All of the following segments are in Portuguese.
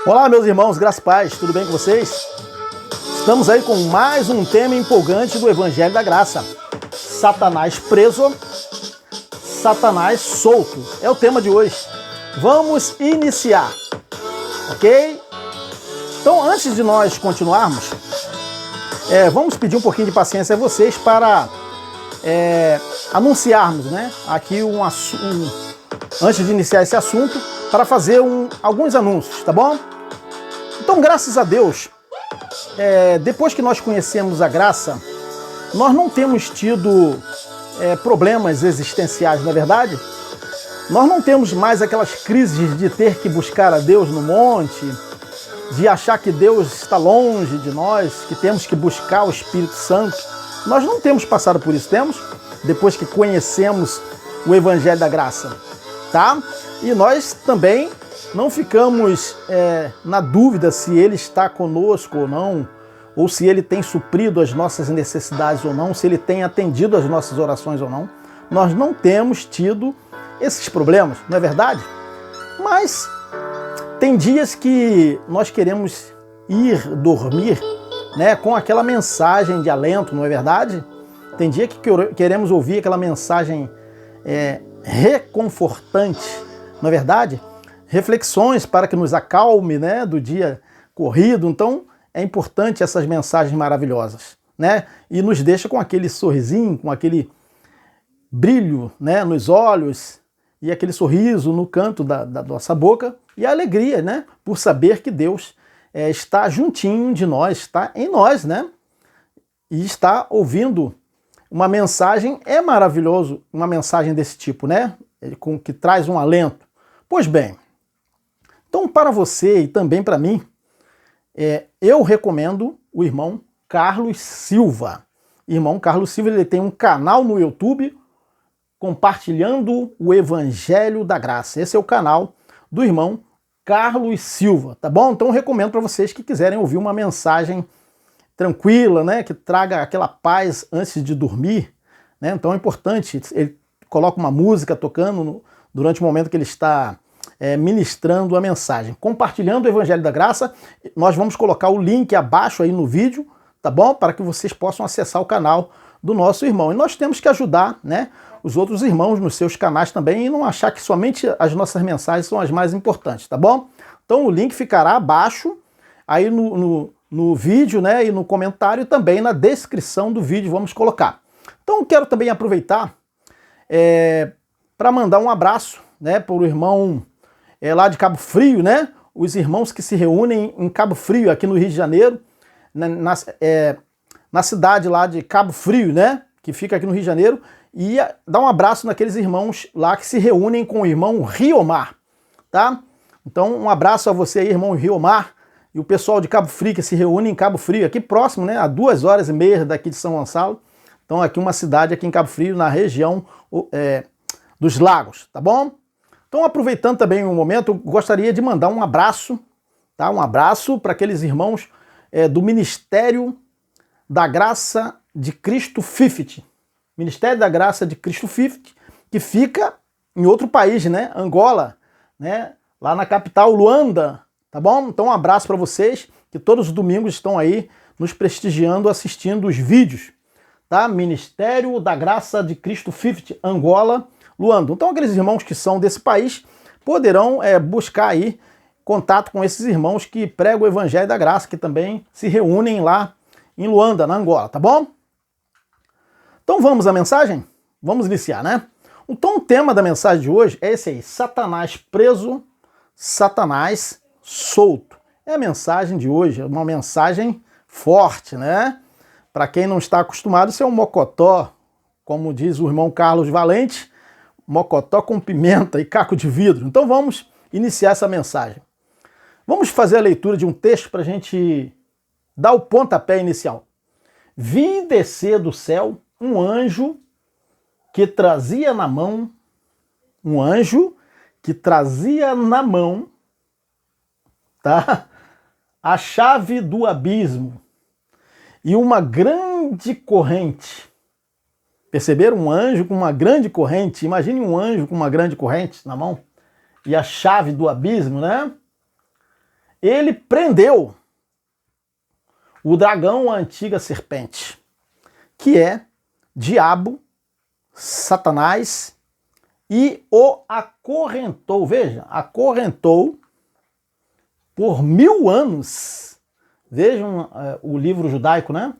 Olá, meus irmãos, graças e paz, tudo bem com vocês? Estamos aí com mais um tema empolgante do Evangelho da Graça. Satanás preso, Satanás solto. É o tema de hoje. Vamos iniciar, ok? Então, antes de nós continuarmos, vamos pedir um pouquinho de paciência a vocês para anunciarmos, né? Aqui antes de iniciar esse assunto, para fazer alguns anúncios, tá bom? Então, graças a Deus, depois que nós conhecemos a graça, nós não temos tido problemas existenciais, não é verdade? Nós não temos mais aquelas crises de ter que buscar a Deus no monte, de achar que Deus está longe de nós, que temos que buscar o Espírito Santo. Nós não temos passado por isso, temos? Depois que conhecemos o Evangelho da Graça, tá? E nós também não ficamos na dúvida se Ele está conosco ou não, ou se Ele tem suprido as nossas necessidades ou não, se Ele tem atendido as nossas orações ou não. Nós não temos tido esses problemas, não é verdade? Mas tem dias que nós queremos ir dormir, né, com aquela mensagem de alento, não é verdade? Tem dia que queremos ouvir aquela mensagem reconfortante, não é verdade? Reflexões para que nos acalme, né, do dia corrido. Então, é importante essas mensagens maravilhosas, né? E nos deixa com aquele sorrisinho, com aquele brilho, né, nos olhos e aquele sorriso no canto da nossa boca e a alegria, né, por saber que Deus está juntinho de nós, está em nós, né? E está ouvindo uma mensagem, é maravilhoso uma mensagem desse tipo, né? Que traz um alento. Pois bem, então para você e também para mim, eu recomendo o irmão Carlos Silva. Irmão Carlos Silva, ele tem um canal no YouTube compartilhando o Evangelho da Graça. Esse é o canal do irmão Carlos Silva, tá bom? Então eu recomendo para vocês que quiserem ouvir uma mensagem tranquila, né, que traga aquela paz antes de dormir, né? Então é importante, ele coloca uma música tocando durante o momento que ele está ministrando a mensagem. Compartilhando o Evangelho da Graça, nós vamos colocar o link abaixo aí no vídeo, tá bom? Para que vocês possam acessar o canal do nosso irmão. E nós temos que ajudar, né, os outros irmãos nos seus canais também e não achar que somente as nossas mensagens são as mais importantes, tá bom? Então o link ficará abaixo, aí no vídeo, né, e no comentário e também na descrição do vídeo vamos colocar. Então quero também aproveitar para mandar um abraço, né, para o irmão lá de Cabo Frio, né, os irmãos que se reúnem em Cabo Frio, aqui no Rio de Janeiro, na cidade lá de Cabo Frio, né, que fica aqui no Rio de Janeiro, e dar um abraço naqueles irmãos lá que se reúnem com o irmão Riomar, tá? Então um abraço a você aí, irmão Riomar, e o pessoal de Cabo Frio que se reúne em Cabo Frio, aqui próximo, né, a 2h30 daqui de São Gonçalo. Então aqui uma cidade aqui em Cabo Frio, na região dos Lagos, tá bom? Então aproveitando também o momento, eu gostaria de mandar um abraço, tá? Um abraço para aqueles irmãos do Ministério da Graça de Cristo 50. Ministério da Graça de Cristo 50, que fica em outro país, né? Angola, né? Lá na capital, Luanda, tá bom? Então um abraço para vocês, que todos os domingos estão aí nos prestigiando, assistindo os vídeos, tá? Ministério da Graça de Cristo 50, Angola, Luanda. Então aqueles irmãos que são desse país poderão buscar aí contato com esses irmãos que pregam o Evangelho da Graça, que também se reúnem lá em Luanda, na Angola, tá bom? Então vamos à mensagem? Vamos iniciar, né? Então o tema da mensagem de hoje é esse aí, Satanás preso, Satanás solto. É a mensagem de hoje, é uma mensagem forte, né? Para quem não está acostumado, isso é um mocotó, como diz o irmão Carlos Valente, mocotó com pimenta e caco de vidro. Então vamos iniciar essa mensagem. Vamos fazer a leitura de um texto para a gente dar o pontapé inicial. Vi descer do céu um anjo que trazia na mão, tá? A chave do abismo e uma grande corrente. Perceberam? Um anjo com uma grande corrente. Imagine um anjo com uma grande corrente na mão. E a chave do abismo, né? ele prendeu o dragão, a antiga serpente, que é diabo, Satanás, e o acorrentou, veja, acorrentou por 1000 anos. Vejam o livro judaico, né?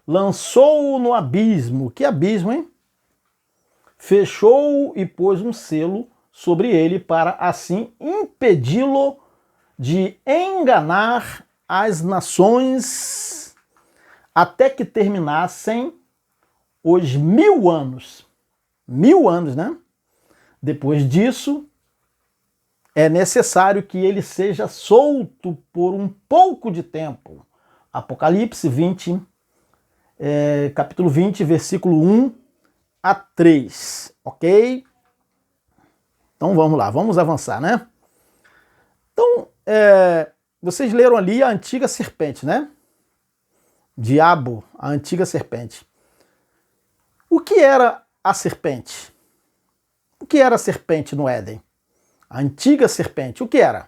Lançou-o no abismo. Que abismo, hein? Fechou-o e pôs um selo sobre ele para assim impedi-lo de enganar as nações até que terminassem os 1000 anos. 1000 anos, né? Depois disso, é necessário que ele seja solto por um pouco de tempo. Apocalipse 20, capítulo 20, versículo 1 a 3, ok? Então vamos lá, vamos avançar, né? Então, vocês leram ali a antiga serpente, né? Diabo, a antiga serpente. O que era a serpente? O que era a serpente no Éden? A antiga serpente, o que era?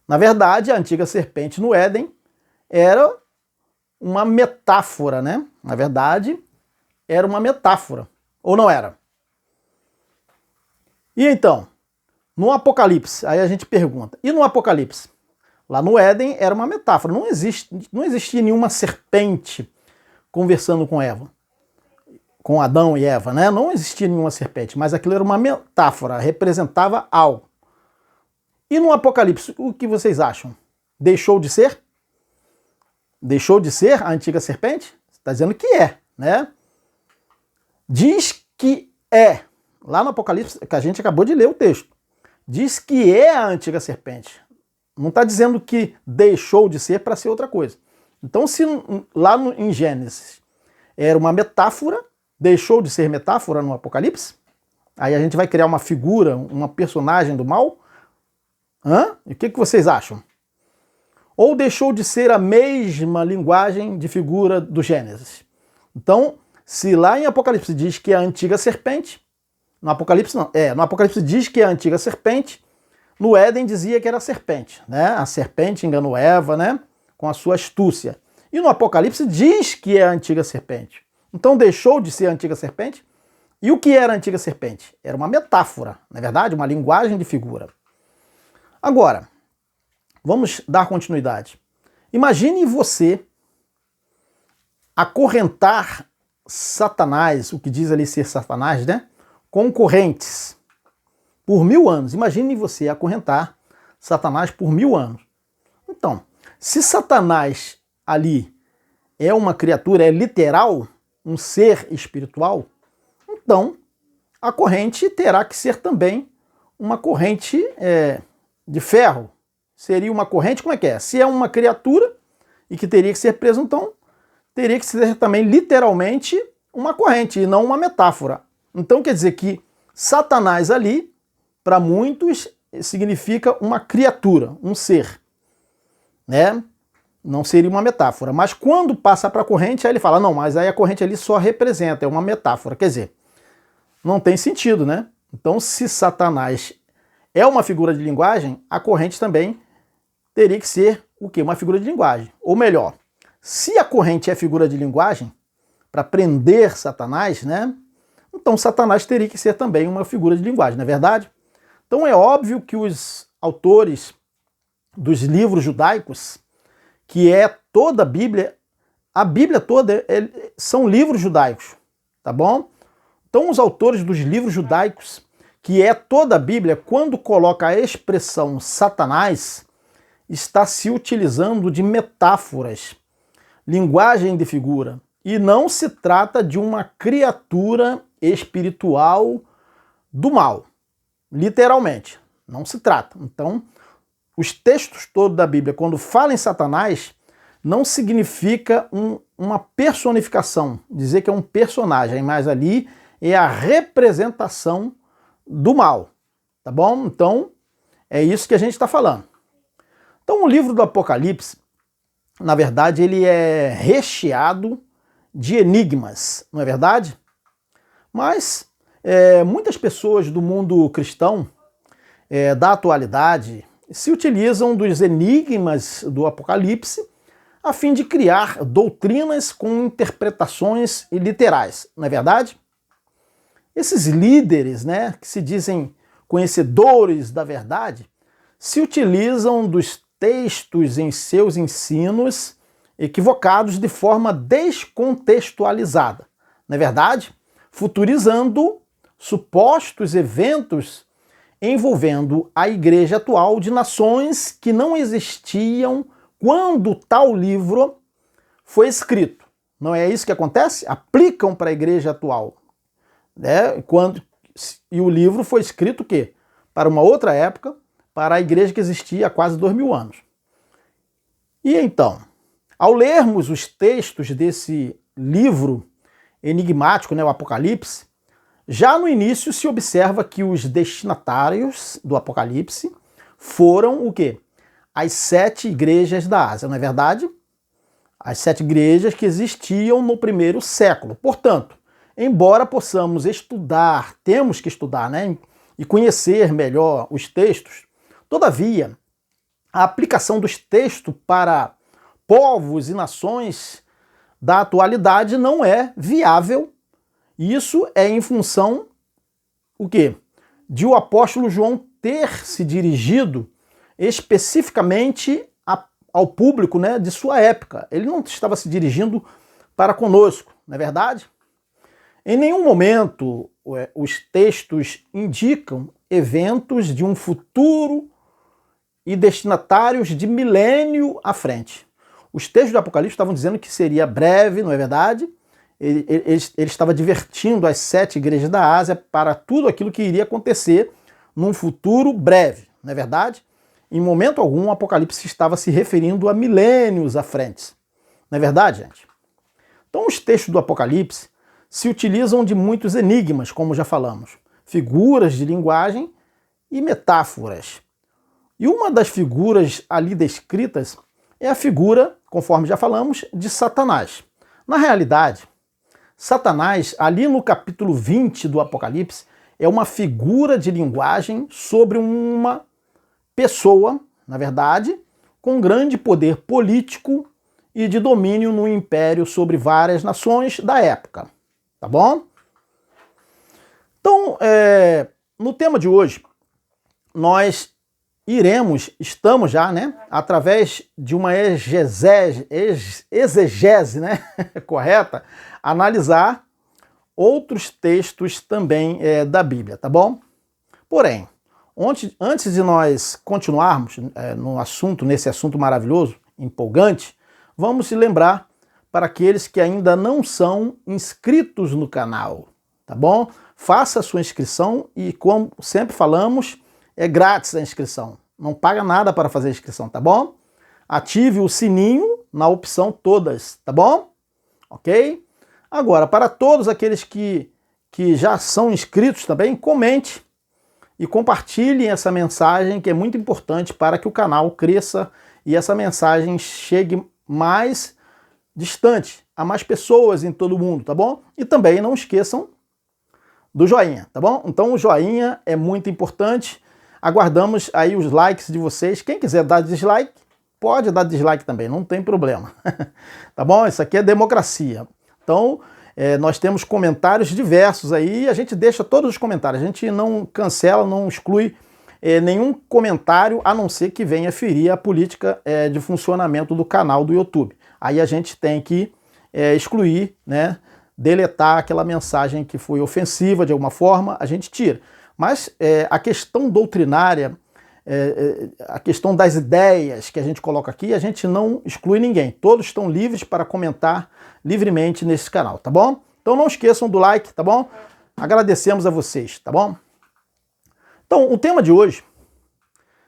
Na verdade, a antiga serpente no Éden era uma metáfora, né? Na verdade, era uma metáfora. Ou não era? E então, no Apocalipse, aí a gente pergunta, e no Apocalipse? Lá no Éden era uma metáfora, não existia nenhuma serpente conversando com Eva, com Adão e Eva, né? Não existia nenhuma serpente, mas aquilo era uma metáfora, representava algo. E no Apocalipse, o que vocês acham? Deixou de ser? Deixou de ser a antiga serpente? Está dizendo que é, né? Diz que é. Lá no Apocalipse, que a gente acabou de ler o texto, diz que é a antiga serpente. Não está dizendo que deixou de ser para ser outra coisa. Então, se lá em Gênesis era uma metáfora, deixou de ser metáfora no Apocalipse, aí a gente vai criar uma figura, uma personagem do mal. E o que vocês acham? Ou deixou de ser a mesma linguagem de figura do Gênesis? Então, se lá em Apocalipse diz que é a antiga serpente, no Apocalipse não, no Apocalipse diz que é a antiga serpente, no Éden dizia que era a serpente, né? A serpente enganou Eva, né? Com a sua astúcia. E no Apocalipse diz que é a antiga serpente. Então deixou de ser a antiga serpente? E o que era a antiga serpente? Era uma metáfora, não é verdade? Uma linguagem de figura. Agora, vamos dar continuidade. Imagine você acorrentar Satanás, o que diz ali ser Satanás, né? Com correntes por 1000 anos. Imagine você acorrentar Satanás por 1000 anos. Então, se Satanás ali é uma criatura, é literal, um ser espiritual, então a corrente terá que ser também uma corrente de ferro. Seria uma corrente, como é que é? Se é uma criatura e que teria que ser preso, então teria que ser também literalmente uma corrente e não uma metáfora. Então quer dizer que Satanás ali, para muitos, significa uma criatura, um ser, né? Não seria uma metáfora. Mas quando passa para a corrente, aí ele fala, não, mas aí a corrente ali só representa, é uma metáfora. Quer dizer, não tem sentido, né? Então, se Satanás é uma figura de linguagem, a corrente também teria que ser o quê? Uma figura de linguagem. Ou melhor, se a corrente é figura de linguagem, para prender Satanás, né? Então Satanás teria que ser também uma figura de linguagem, não é verdade? Então é óbvio que os autores dos livros judaicos, que é toda a Bíblia toda são livros judaicos, tá bom? Então os autores dos livros judaicos, que é toda a Bíblia, quando coloca a expressão Satanás, está se utilizando de metáforas, linguagem de figura, e não se trata de uma criatura espiritual do mal, literalmente, não se trata. Então, os textos todos da Bíblia, quando falam em Satanás, não significa uma personificação, dizer que é um personagem, mas ali é a representação do mal, tá bom? Então, é isso que a gente está falando. Então, o livro do Apocalipse, na verdade, ele é recheado de enigmas, não é verdade? Mas muitas pessoas do mundo cristão, da atualidade, se utilizam dos enigmas do Apocalipse a fim de criar doutrinas com interpretações literais, não é verdade? Esses líderes, né, que se dizem conhecedores da verdade, se utilizam dos textos em seus ensinos equivocados de forma descontextualizada, não é verdade? Futurizando supostos eventos envolvendo a igreja atual de nações que não existiam quando tal livro foi escrito. Não é isso que acontece? Aplicam para a igreja atual. Né? E o livro foi escrito o quê? Para uma outra época, para a igreja que existia há quase 2000 anos. E então, ao lermos os textos desse livro enigmático, né, o Apocalipse, já no início se observa que os destinatários do Apocalipse foram o quê? As 7 igrejas da Ásia, não é verdade? As 7 igrejas que existiam no primeiro século. Portanto, embora possamos estudar, temos que estudar, né, e conhecer melhor os textos, todavia, a aplicação dos textos para povos e nações da atualidade não é viável. Isso é em função o quê? De o apóstolo João ter se dirigido especificamente ao público, né, de sua época. Ele não estava se dirigindo para conosco, não é verdade? Em nenhum momento os textos indicam eventos de um futuro e destinatários de milênio à frente. Os textos do Apocalipse estavam dizendo que seria breve, não é verdade? Ele estava advertindo as 7 igrejas da Ásia para tudo aquilo que iria acontecer num futuro breve, não é verdade? Em momento algum, o Apocalipse estava se referindo a milênios à frente. Não é verdade, gente? Então, os textos do Apocalipse se utilizam de muitos enigmas, como já falamos, figuras de linguagem e metáforas. E uma das figuras ali descritas é a figura, conforme já falamos, de Satanás. Na realidade, Satanás, ali no capítulo 20 do Apocalipse, é uma figura de linguagem sobre uma pessoa, na verdade, com grande poder político e de domínio no império sobre várias nações da época. Tá bom? Então, no tema de hoje, nós estamos já, né, através de uma exegese, né, correta, analisar outros textos também da Bíblia, tá bom? Porém, antes de nós continuarmos nesse assunto maravilhoso, empolgante, vamos se lembrar para aqueles que ainda não são inscritos no canal, tá bom? Faça a sua inscrição e, como sempre falamos, é grátis a inscrição. Não paga nada para fazer a inscrição, tá bom? Ative o sininho na opção todas, tá bom? Ok? Agora, para todos aqueles que já são inscritos também, comente e compartilhem essa mensagem que é muito importante para que o canal cresça e essa mensagem chegue mais distante, a mais pessoas em todo o mundo, tá bom? E também não esqueçam do joinha, tá bom? Então o joinha é muito importante. Aguardamos aí os likes de vocês. Quem quiser dar dislike, pode dar dislike também, não tem problema. Tá bom? Isso aqui é democracia. Então, nós temos comentários diversos aí, a gente deixa todos os comentários, a gente não cancela, não exclui nenhum comentário, a não ser que venha ferir a política de funcionamento do canal do YouTube. Aí a gente tem que excluir, né, deletar aquela mensagem que foi ofensiva de alguma forma, a gente tira. Mas a questão doutrinária, a questão das ideias que a gente coloca aqui, a gente não exclui ninguém. Todos estão livres para comentar livremente nesse canal, tá bom? Então não esqueçam do like, tá bom? Agradecemos a vocês, tá bom? Então, o tema de hoje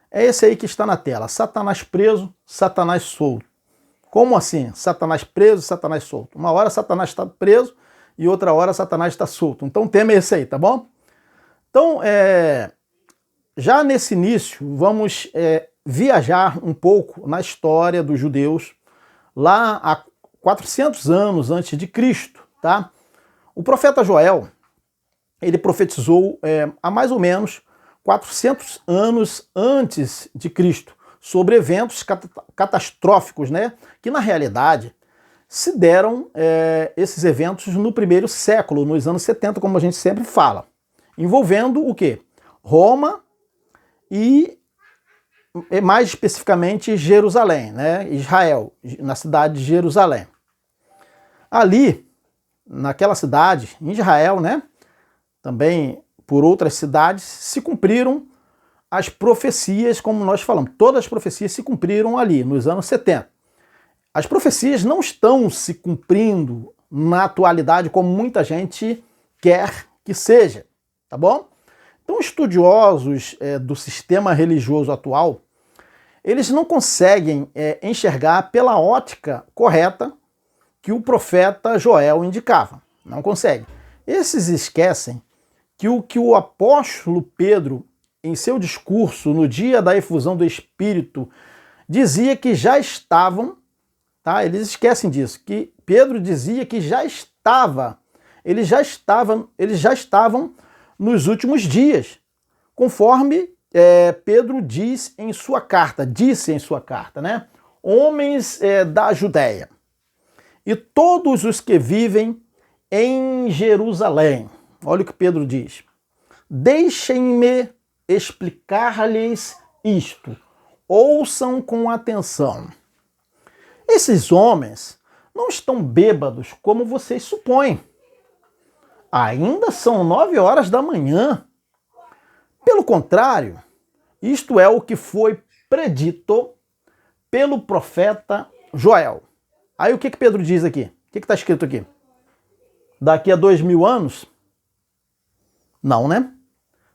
é esse aí que está na tela. Satanás preso, Satanás solto. Como assim? Satanás preso, Satanás solto. Uma hora Satanás está preso e outra hora Satanás está solto. Então o tema é esse aí, tá bom? Então, já nesse início, vamos viajar um pouco na história dos judeus, lá há 400 anos antes de Cristo, tá? O profeta Joel, ele profetizou há mais ou menos 400 anos antes de Cristo, sobre eventos catastróficos, né? Que na realidade se deram esses eventos no primeiro século, nos anos 70, como a gente sempre fala, envolvendo o quê? Roma e mais especificamente Jerusalém, né? Israel, na cidade de Jerusalém. Ali, naquela cidade, em Israel, né? Também por outras cidades, se cumpriram as profecias, como nós falamos. Todas as profecias se cumpriram ali, nos anos 70. As profecias não estão se cumprindo na atualidade como muita gente quer que seja, tá bom? Então, estudiosos do sistema religioso atual, eles não conseguem enxergar pela ótica correta que o profeta Joel indicava. Não conseguem. Esses esquecem que o apóstolo Pedro, em seu discurso no dia da efusão do Espírito, dizia que já estavam, tá? Eles esquecem disso, que Pedro dizia que eles já estavam nos últimos dias, conforme Pedro disse em sua carta, né? Homens da Judéia e todos os que vivem em Jerusalém. Olha o que Pedro diz. Deixem-me explicar-lhes isto. Ouçam com atenção. Esses homens não estão bêbados como vocês supõem. Ainda são 9 horas da manhã. Pelo contrário, isto é o que foi predito pelo profeta Joel. Aí o que Pedro diz aqui? O que está escrito aqui? Daqui a 2000 anos? Não, né?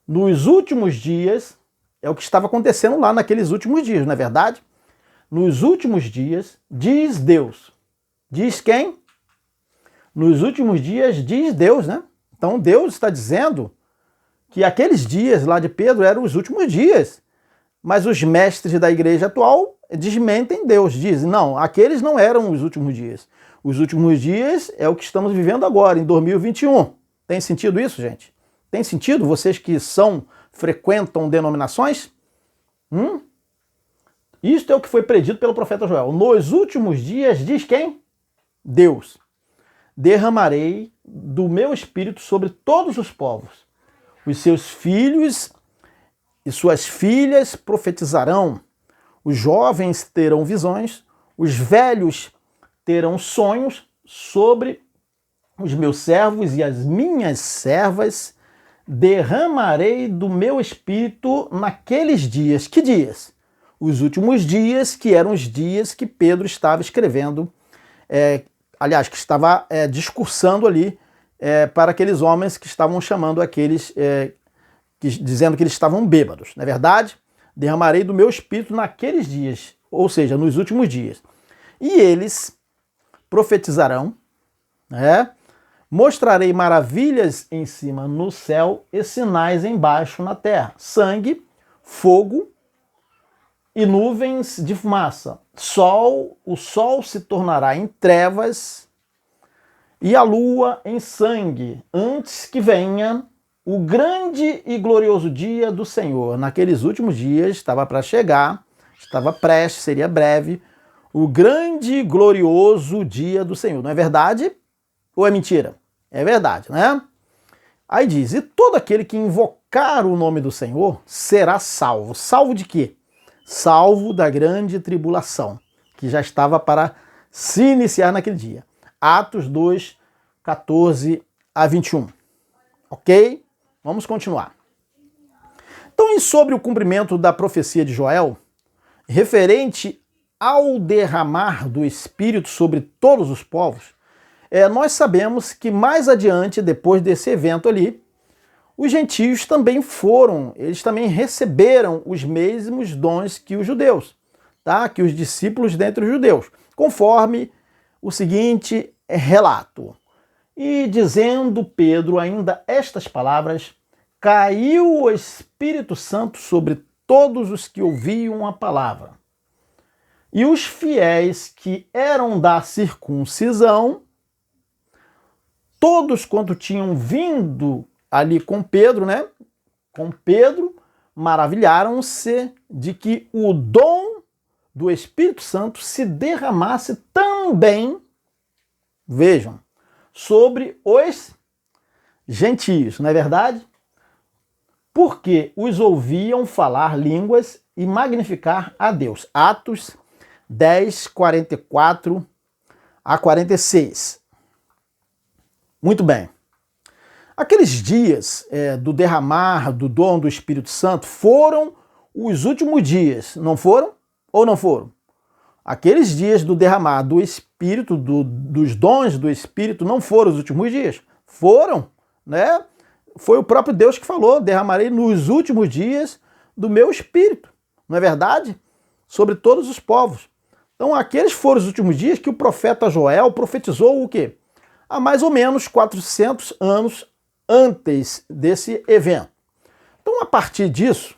Nos últimos dias, é o que estava acontecendo lá naqueles últimos dias, não é verdade? Nos últimos dias, diz Deus. Diz quem? Nos últimos dias, diz Deus, né? Então Deus está dizendo que aqueles dias lá de Pedro eram os últimos dias. Mas os mestres da igreja atual desmentem Deus, dizem, não, aqueles não eram os últimos dias. Os últimos dias é o que estamos vivendo agora, em 2021. Tem sentido isso, gente? Tem sentido? Vocês que frequentam denominações? Isto é o que foi predito pelo profeta Joel. Nos últimos dias, diz quem? Deus. Derramarei do meu espírito sobre todos os povos. Os seus filhos e suas filhas profetizarão. Os jovens terão visões. Os velhos terão sonhos. Sobre os meus servos e as minhas servas derramarei do meu espírito naqueles dias. Que dias? Os últimos dias, que eram os dias que Pedro estava escrevendo, aliás, que estava discursando ali para aqueles homens que estavam chamando aqueles, dizendo que eles estavam bêbados. Não é verdade? Derramarei do meu espírito naqueles dias, ou seja, nos últimos dias. E eles profetizarão, mostrarei maravilhas em cima no céu e sinais embaixo na terra. Sangue, fogo e nuvens de fumaça. O sol se tornará em trevas e a lua em sangue, antes que venha o grande e glorioso dia do Senhor. Naqueles últimos dias estava para chegar, estava prestes, seria breve, o grande e glorioso dia do Senhor. Não é verdade? Ou é mentira? É verdade, né? Aí diz, e todo aquele que invocar o nome do Senhor será salvo. Salvo de quê? Salvo da grande tribulação, que já estava para se iniciar naquele dia. Atos 2, 14 a 21. Ok? Vamos continuar. Então, e sobre o cumprimento da profecia de Joel, referente ao derramar do Espírito sobre todos os povos, nós sabemos que mais adiante, depois desse evento ali, os gentios também eles também receberam os mesmos dons que os judeus, tá? Que os discípulos dentre os judeus, conforme o seguinte relato. E dizendo Pedro ainda estas palavras, caiu o Espírito Santo sobre todos os que ouviam a palavra. E os fiéis que eram da circuncisão, todos quanto tinham vindo ali com Pedro, né? Com Pedro, maravilharam-se de que o dom do Espírito Santo se derramasse também, vejam, sobre os gentios, não é verdade? Porque os ouviam falar línguas e magnificar a Deus. Atos 10, 44 a 46. Muito bem. Aqueles dias do derramar do dom do Espírito Santo foram os últimos dias, não foram? Ou não foram? Aqueles dias do derramar do Espírito, dos dons do Espírito, não foram os últimos dias? Foram, né? Foi o próprio Deus que falou, derramarei nos últimos dias do meu Espírito, não é verdade? Sobre todos os povos. Então aqueles foram os últimos dias que o profeta Joel profetizou o quê? Há mais ou menos 400 anos antes desse evento. Então a partir disso,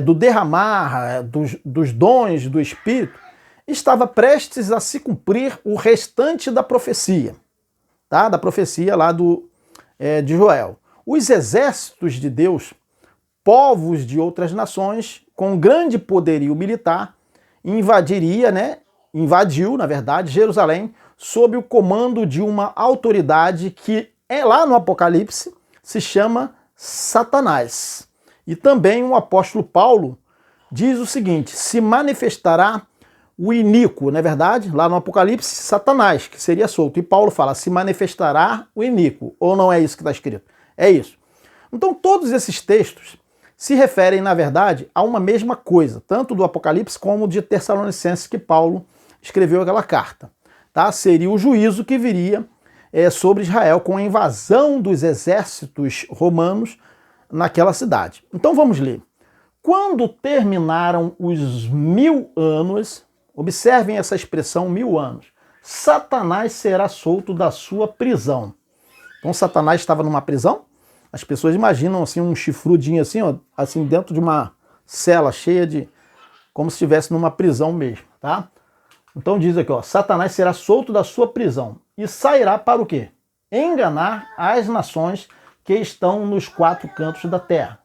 do derramar dos dons do Espírito, estava prestes a se cumprir o restante da profecia, tá? Da profecia lá de Joel. Os exércitos de Deus, povos de outras nações, com grande poderio militar, invadiu, na verdade, Jerusalém, sob o comando de uma autoridade que lá no Apocalipse se chama Satanás. E também o apóstolo Paulo diz o seguinte: se manifestará o iníquo, não é verdade? Lá no Apocalipse, Satanás, que seria solto. E Paulo fala, se manifestará o iníquo. Ou não é isso que está escrito? É isso. Então todos esses textos se referem, na verdade, a uma mesma coisa, tanto do Apocalipse como de Tessalonicenses, que Paulo escreveu aquela carta. Tá? Seria o juízo que viria sobre Israel com a invasão dos exércitos romanos naquela cidade. Então vamos ler. Quando terminaram os 1000 anos, observem essa expressão 1000 anos, Satanás será solto da sua prisão. Então Satanás estava numa prisão. As pessoas imaginam assim um chifrudinho assim, ó, assim dentro de uma cela cheia de, como se estivesse numa prisão mesmo, tá? Então diz aqui, ó, Satanás será solto da sua prisão e sairá para o quê? Enganar as nações que estão nos 4 cantos da terra,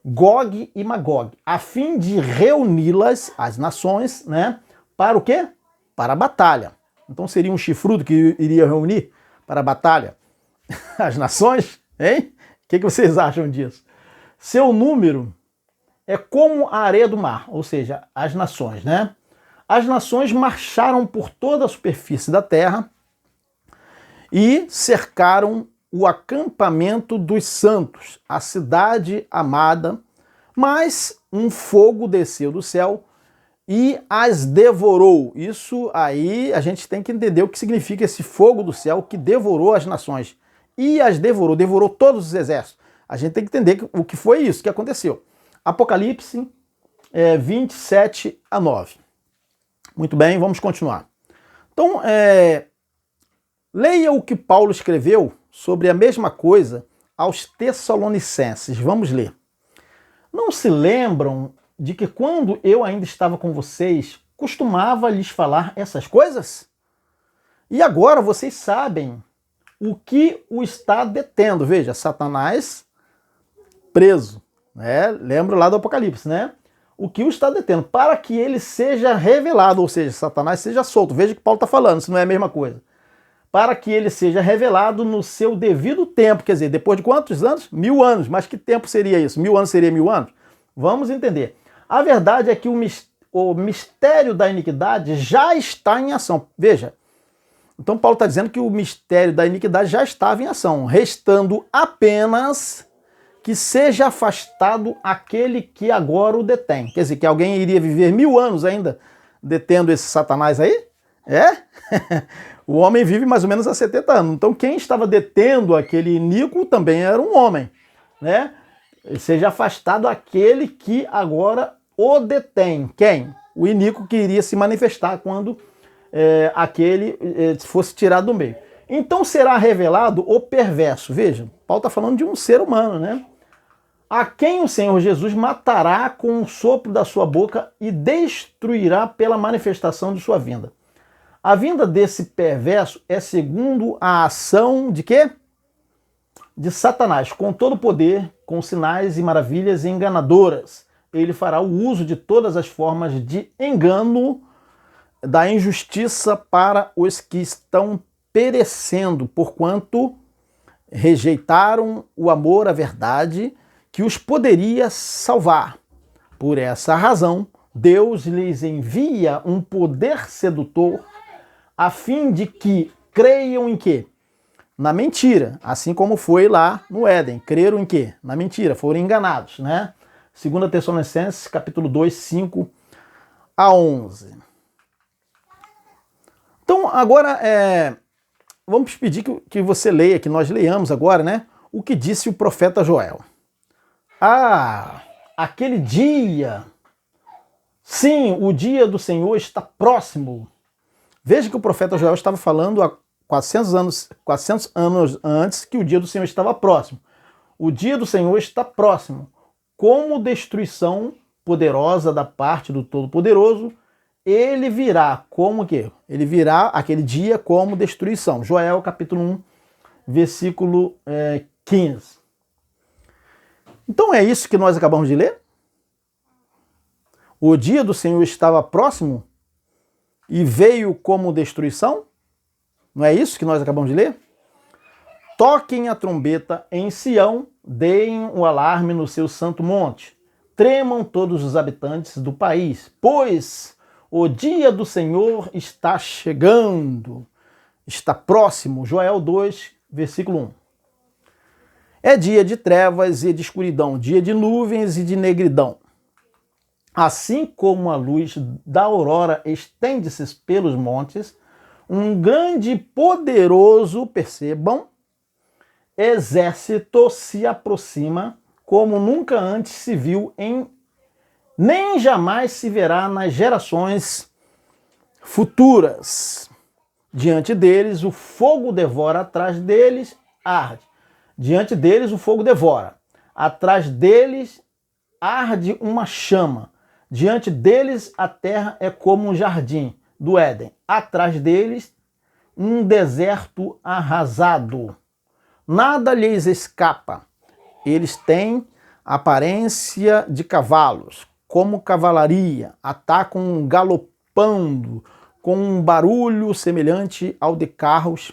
Gog e Magog, a fim de reuni-las, as nações, né? Para o quê? Para a batalha. Então seria um chifrudo que iria reunir para a batalha as nações, hein? O que vocês acham disso? Seu número é como a areia do mar, ou seja, as nações, né? As nações marcharam por toda a superfície da terra e cercaram o acampamento dos santos, a cidade amada, mas um fogo desceu do céu e as devorou. Isso aí a gente tem que entender o que significa esse fogo do céu que devorou as nações. E as devorou todos os exércitos. A gente tem que entender o que foi isso que aconteceu. Apocalipse 27 a 9. Muito bem, vamos continuar. Então, leia o que Paulo escreveu sobre a mesma coisa aos Tessalonicenses. Vamos ler. Não se lembram de que quando eu ainda estava com vocês, costumava lhes falar essas coisas? E agora vocês sabem o que o está detendo. Veja, Satanás preso, né? Lembra lá do Apocalipse, né? O que o está detendo, para que ele seja revelado, ou seja, Satanás seja solto. Veja o que Paulo está falando, isso não é a mesma coisa. Para que ele seja revelado no seu devido tempo, quer dizer, depois de quantos anos? 1000 anos, mas que tempo seria isso? 1000 anos seria 1000 anos? Vamos entender. A verdade é que o mistério da iniquidade já está em ação. Veja, então Paulo está dizendo que o mistério da iniquidade já estava em ação, restando apenas que seja afastado aquele que agora o detém. Quer dizer, que alguém iria viver 1000 anos ainda detendo esse Satanás aí? É? O homem vive mais ou menos há 70 anos. Então quem estava detendo aquele iníquo também era um homem, né? Seja afastado aquele que agora o detém. Quem? O iníquo que iria se manifestar quando aquele fosse tirado do meio. Então será revelado o perverso. Veja, Paulo está falando de um ser humano, né? A quem o Senhor Jesus matará com o sopro da sua boca e destruirá pela manifestação de sua vinda. A vinda desse perverso é segundo a ação de quê? De Satanás, com todo o poder, com sinais e maravilhas enganadoras. Ele fará o uso de todas as formas de engano, da injustiça para os que estão perecendo, porquanto rejeitaram o amor à verdade que os poderia salvar. Por essa razão, Deus lhes envia um poder sedutor a fim de que creiam em quê? Na mentira, assim como foi lá no Éden. Creram em quê? Na mentira, foram enganados, né? 2 Tessalonicenses, capítulo 2, 5 a 11. Então, agora, vamos pedir que você leia, que nós leiamos agora, né? O que disse o profeta Joel. Ah, aquele dia... Sim, o dia do Senhor está próximo. Veja que o profeta Joel estava falando há 400 anos antes que o dia do Senhor estava próximo. O dia do Senhor está próximo. Como destruição poderosa da parte do Todo-Poderoso, ele virá como o quê? Ele virá aquele dia como destruição. Joel capítulo 1, versículo 15. Então é isso que nós acabamos de ler? O dia do Senhor estava próximo e veio como destruição? Não é isso que nós acabamos de ler? Toquem a trombeta em Sião, deem o alarme no seu santo monte. Tremam todos os habitantes do país, pois o dia do Senhor está chegando, está próximo. Joel 2, versículo 1. É dia de trevas e de escuridão, dia de nuvens e de negridão. Assim como a luz da aurora estende-se pelos montes, um grande e poderoso, percebam, exército se aproxima, como nunca antes se viu, nem jamais se verá nas gerações futuras. Diante deles, o fogo devora, atrás deles arde. Diante deles, o fogo devora. Atrás deles arde uma chama. Diante deles, a terra é como um jardim do Éden. Atrás deles, um deserto arrasado. Nada lhes escapa. Eles têm aparência de cavalos, como cavalaria. Atacam galopando, com um barulho semelhante ao de carros.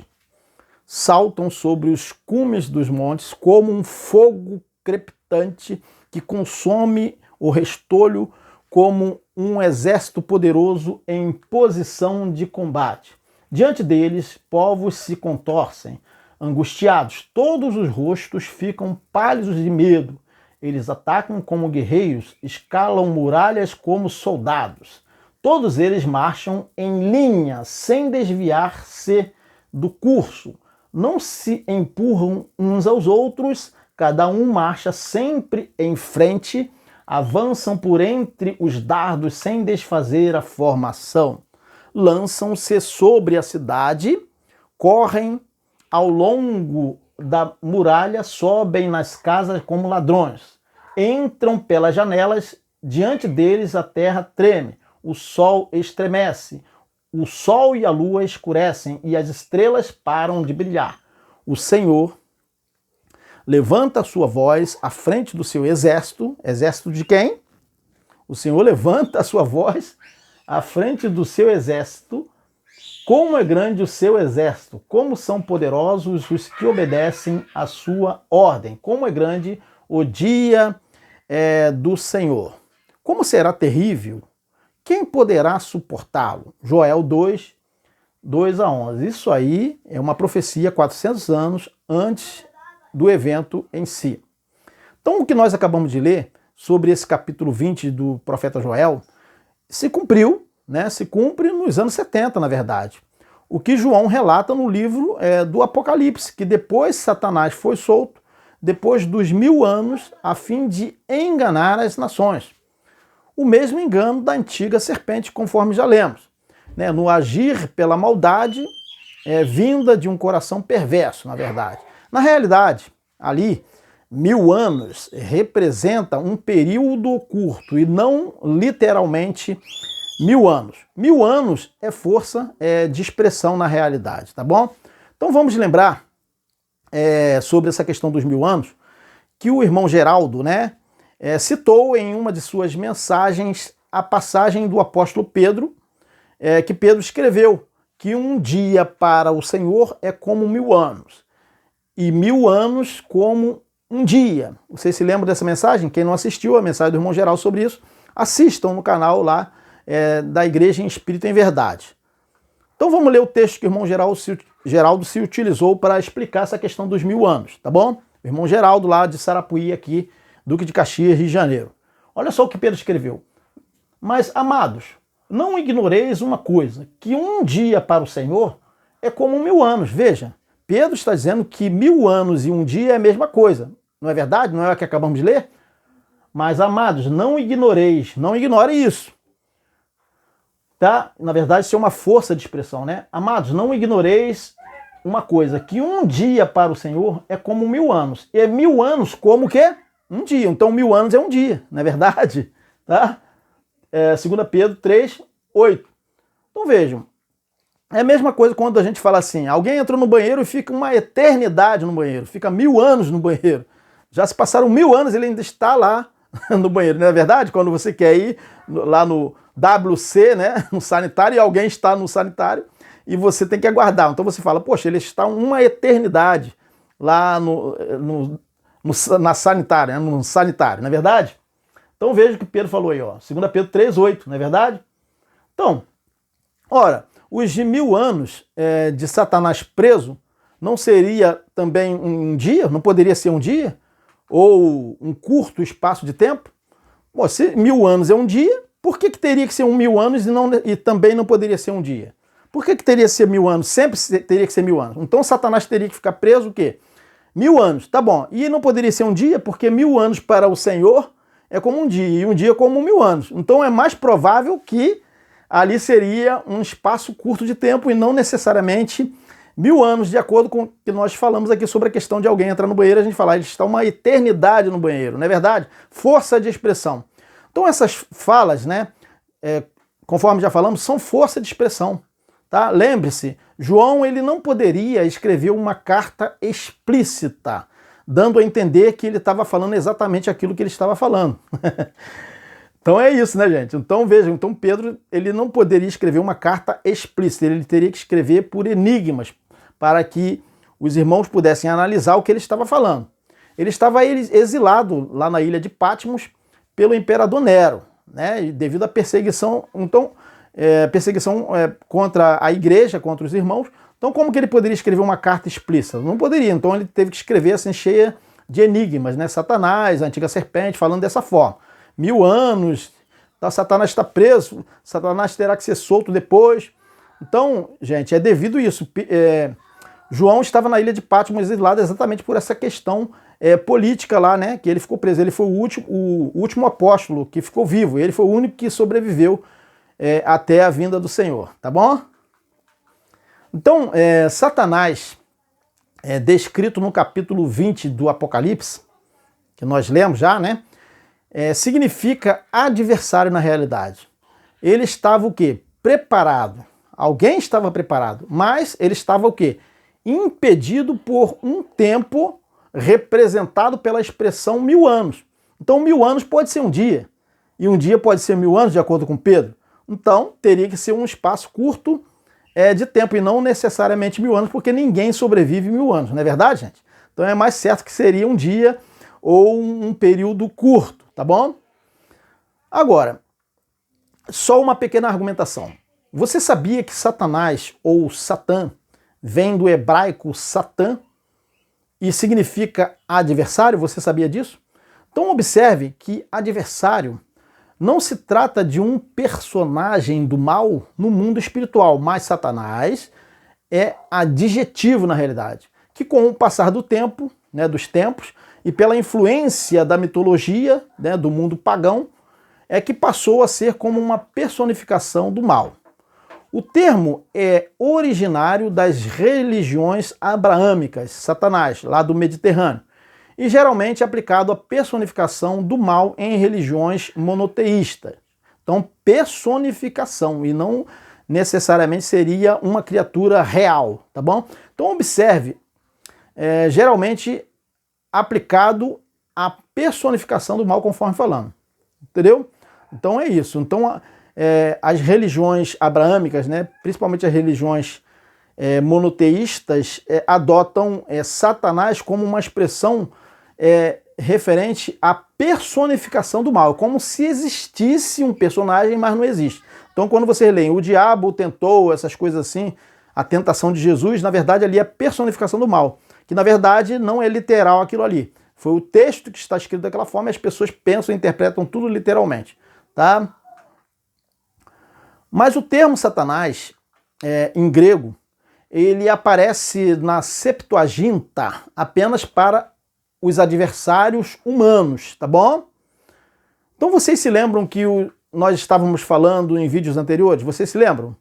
Saltam sobre os cumes dos montes, como um fogo crepitante que consome o restolho, como um exército poderoso em posição de combate. Diante deles, povos se contorcem, angustiados, todos os rostos ficam pálidos de medo. Eles atacam como guerreiros, escalam muralhas como soldados. Todos eles marcham em linha, sem desviar-se do curso. Não se empurram uns aos outros, cada um marcha sempre em frente, avançam por entre os dardos sem desfazer a formação. Lançam-se sobre a cidade, correm ao longo da muralha, sobem nas casas como ladrões. Entram pelas janelas, diante deles a terra treme, o sol estremece, o sol e a lua escurecem e as estrelas param de brilhar. O Senhor levanta a sua voz à frente do seu exército. Exército de quem? O Senhor levanta a sua voz à frente do seu exército. Como é grande o seu exército, como são poderosos os que obedecem à sua ordem. Como é grande o dia do Senhor. Como será terrível, quem poderá suportá-lo? Joel 2, 2 a 11. Isso aí é uma profecia 400 anos antes do evento em si. Então, o que nós acabamos de ler sobre esse capítulo 20 do profeta Joel se cumpriu, né? Se cumpre nos anos 70, na verdade. O que João relata no livro do Apocalipse, que depois Satanás foi solto, depois dos 1000 anos, a fim de enganar as nações. O mesmo engano da antiga serpente, conforme já lemos, né? No agir pela maldade, vinda de um coração perverso, na verdade. Na realidade, ali, 1000 anos representa um período curto e não literalmente 1000 anos. 1000 anos é força de expressão na realidade, tá bom? Então vamos lembrar sobre essa questão dos 1000 anos, que o irmão Geraldo, né, citou em uma de suas mensagens a passagem do apóstolo Pedro, que Pedro escreveu, que um dia para o Senhor é como 1000 anos, e 1000 anos como um dia. Vocês se lembram dessa mensagem? Quem não assistiu a mensagem do irmão Geraldo sobre isso, assistam no canal lá da Igreja em Espírito e em Verdade. Então vamos ler o texto que o irmão Geraldo se utilizou para explicar essa questão dos 1000 anos, tá bom? O irmão Geraldo lá de Sarapuí, aqui, Duque de Caxias, Rio de Janeiro. Olha só o que Pedro escreveu. Mas, amados, não ignoreis uma coisa, que um dia para o Senhor é como 1000 anos. Veja, Pedro está dizendo que 1000 anos e um dia é a mesma coisa. Não é verdade? Não é o que acabamos de ler? Mas, amados, não ignoreis, não ignore isso. Tá? Na verdade, isso é uma força de expressão, né? Amados, não ignoreis uma coisa, que um dia para o Senhor é como 1000 anos. E é 1000 anos como o quê? Um dia. Então 1000 anos é um dia, não é verdade? Tá? 2 Pedro 3, 8. Então vejam, é a mesma coisa quando a gente fala assim, alguém entrou no banheiro e fica uma eternidade no banheiro, fica 1000 anos no banheiro. Já se passaram 1000 anos e ele ainda está lá no banheiro, não é verdade? Quando você quer ir lá no WC, né, no sanitário, e alguém está no sanitário e você tem que aguardar. Então você fala, poxa, ele está uma eternidade lá na sanitária, né, no sanitário, não é verdade? Então veja o que Pedro falou aí, ó, 2 Pedro 3,8, não é verdade? Então, ora, os de 1000 anos de Satanás preso não seria também um dia? Não poderia ser um dia? Ou um curto espaço de tempo? Bom, se 1000 anos é um dia, por que teria que ser 1000 anos e também não poderia ser um dia? Por que teria que ser 1000 anos? Sempre teria que ser 1000 anos. Então Satanás teria que ficar preso o quê? 1000 anos, tá bom. E não poderia ser um dia, porque 1000 anos para o Senhor é como um dia, e um dia como 1000 anos. Então é mais provável que ali seria um espaço curto de tempo e não necessariamente 1000 anos, de acordo com o que nós falamos aqui sobre a questão de alguém entrar no banheiro, a gente falar, ele está uma eternidade no banheiro, não é verdade? Força de expressão. Então essas falas, né, conforme já falamos, são força de expressão. Tá? Lembre-se, João ele não poderia escrever uma carta explícita, dando a entender que ele estava falando exatamente aquilo que ele estava falando. Então é isso, né, gente? Então vejam, então Pedro ele não poderia escrever uma carta explícita, ele teria que escrever por enigmas, para que os irmãos pudessem analisar o que ele estava falando. Ele estava exilado lá na ilha de Patmos pelo imperador Nero, né? E devido à perseguição, então contra a igreja, contra os irmãos. Então como que ele poderia escrever uma carta explícita? Não poderia, então ele teve que escrever assim, cheia de enigmas, né? Satanás, a antiga serpente, falando dessa forma. 1000 anos, tá, Satanás está preso, Satanás terá que ser solto depois. Então, gente, é devido a isso. João estava na ilha de Patmos exilado exatamente por essa questão política lá, né? Que ele ficou preso. Ele foi o último apóstolo que ficou vivo. Ele foi o único que sobreviveu até a vinda do Senhor, tá bom? Então, Satanás, descrito no capítulo 20 do Apocalipse, que nós lemos já, né? Significa adversário na realidade. Ele estava o quê? Preparado. Alguém estava preparado, mas ele estava o quê? Impedido por um tempo representado pela expressão 1000 anos. Então 1000 anos pode ser um dia, e um dia pode ser 1000 anos, de acordo com Pedro. Então teria que ser um espaço curto de tempo, e não necessariamente 1000 anos, porque ninguém sobrevive 1000 anos, não é verdade, gente? Então é mais certo que seria um dia ou um período curto, tá bom? Agora, só uma pequena argumentação. Você sabia que Satanás, ou Satã, vem do hebraico Satã e significa adversário? Você sabia disso? Então observe que adversário não se trata de um personagem do mal no mundo espiritual, mas Satanás é adjetivo na realidade, que com o passar do tempo, né, dos tempos, e pela influência da mitologia, né, do mundo pagão, é que passou a ser como uma personificação do mal. O termo é originário das religiões abraâmicas, Satanás, lá do Mediterrâneo, e geralmente aplicado à personificação do mal em religiões monoteístas. Então, personificação, e não necessariamente seria uma criatura real, tá bom? Então, observe, geralmente aplicado a personificação do mal, conforme falamos. Entendeu? Então é isso. Então as religiões abraâmicas, né, principalmente as religiões monoteístas, adotam Satanás como uma expressão referente à personificação do mal, como se existisse um personagem, mas não existe. Então quando vocês leem o diabo tentou, essas coisas assim, a tentação de Jesus, na verdade ali é a personificação do mal, que na verdade não é literal aquilo ali. Foi o texto que está escrito daquela forma e as pessoas pensam e interpretam tudo literalmente, tá? Mas o termo Satanás, em grego, ele aparece na Septuaginta apenas para os adversários humanos, tá bom? Então vocês se lembram que nós estávamos falando em vídeos anteriores? Vocês se lembram?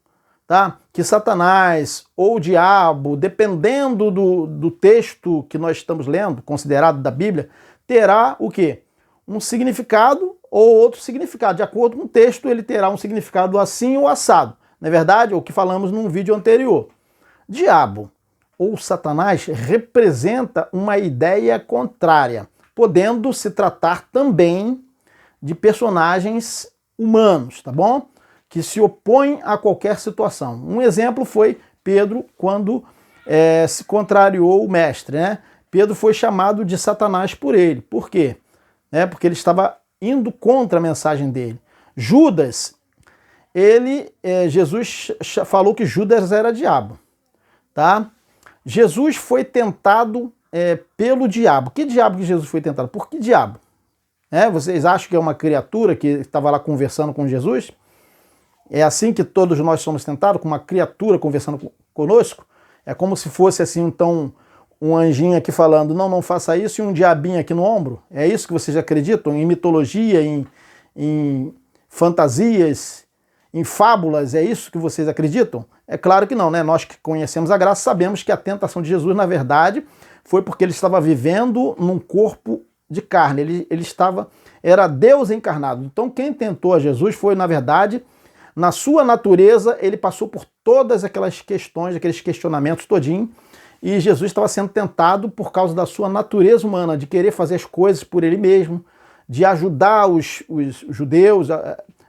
Tá? Que Satanás ou o diabo, dependendo do texto que nós estamos lendo, considerado da Bíblia, terá o quê? Um significado ou outro significado. De acordo com o texto, ele terá um significado assim ou assado. Não é verdade? O que falamos num vídeo anterior. Diabo ou Satanás representa uma ideia contrária, podendo se tratar também de personagens humanos, tá bom? Que se opõem a qualquer situação. Um exemplo foi Pedro, quando se contrariou o mestre, né? Pedro foi chamado de Satanás por ele. Por quê? Porque ele estava indo contra a mensagem dele. Judas, Jesus falou que Judas era diabo, tá? Jesus foi tentado pelo diabo. Que diabo que Jesus foi tentado? Por que diabo? Vocês acham que é uma criatura que estava lá conversando com Jesus? É assim que todos nós somos tentados, com uma criatura conversando conosco? É como se fosse assim, então, um anjinho aqui falando, não faça isso, e um diabinho aqui no ombro? É isso que vocês acreditam? Em mitologia, em fantasias, em fábulas, é isso que vocês acreditam? É claro que não, né? Nós que conhecemos a graça sabemos que a tentação de Jesus, na verdade, foi porque ele estava vivendo num corpo de carne, era Deus encarnado. Então quem tentou a Jesus foi, na verdade, na sua natureza, ele passou por todas aquelas questões, aqueles questionamentos todinho, e Jesus estava sendo tentado por causa da sua natureza humana, de querer fazer as coisas por ele mesmo, de ajudar os judeus,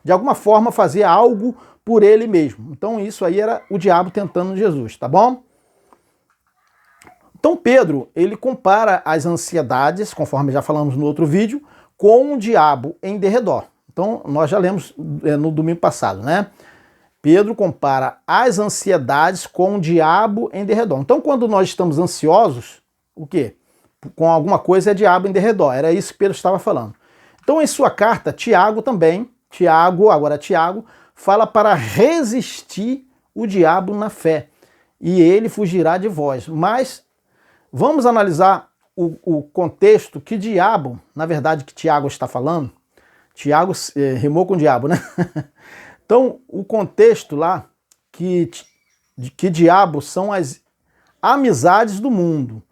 de alguma forma fazer algo por ele mesmo. Então isso aí era o diabo tentando Jesus, tá bom? Então Pedro, ele compara as ansiedades, conforme já falamos no outro vídeo, com o diabo em derredor. Então nós já lemos no domingo passado, né? Pedro compara as ansiedades com o diabo em derredor. Então quando nós estamos ansiosos, o quê? Com alguma coisa é diabo em derredor. Era isso que Pedro estava falando. Então em sua carta, Tiago também, Tiago fala para resistir o diabo na fé, e ele fugirá de vós. Mas vamos analisar o contexto que diabo, na verdade, que Tiago está falando. Tiago rimou com diabo, né? Então, o contexto lá, que diabo são as amizades do mundo.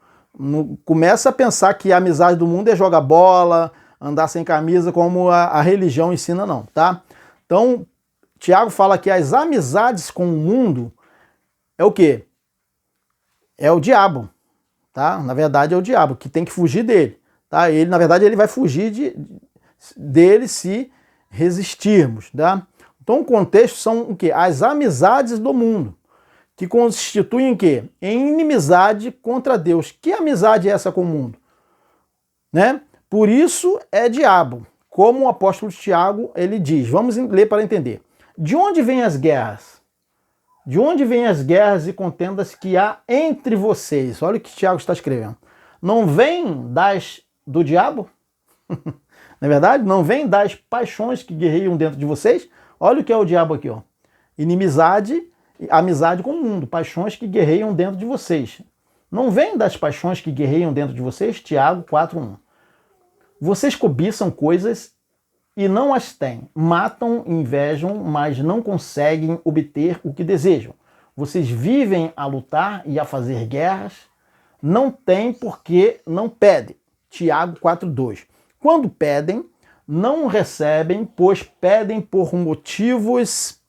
Começa a pensar que a amizade do mundo é jogar bola, andar sem camisa, como a religião ensina, não, tá? Então, Tiago fala que as amizades com o mundo é o quê? É o diabo, tá? Na verdade é o diabo, que tem que fugir dele, tá? Ele, na verdade, ele vai fugir dele se resistirmos, tá? Então o contexto são o quê? As amizades do mundo, que constituem o quê? Em inimizade contra Deus. Que amizade é essa com o mundo? Né? Por isso é diabo. Como o apóstolo Tiago, ele diz, vamos ler para entender. De onde vêm as guerras? De onde vêm as guerras e contendas que há entre vocês? Olha o que Tiago está escrevendo. Não vem do diabo? Não é verdade? Não vem das paixões que guerreiam dentro de vocês? Olha o que é o diabo aqui, ó. Inimizade, amizade com o mundo, paixões que guerreiam dentro de vocês. Não vem das paixões que guerreiam dentro de vocês? Tiago 4:1. Vocês cobiçam coisas e não as têm. Matam, invejam, mas não conseguem obter o que desejam. Vocês vivem a lutar e a fazer guerras. Não têm porque não pedem. Tiago 4:2. Quando pedem, não recebem, pois pedem por motivos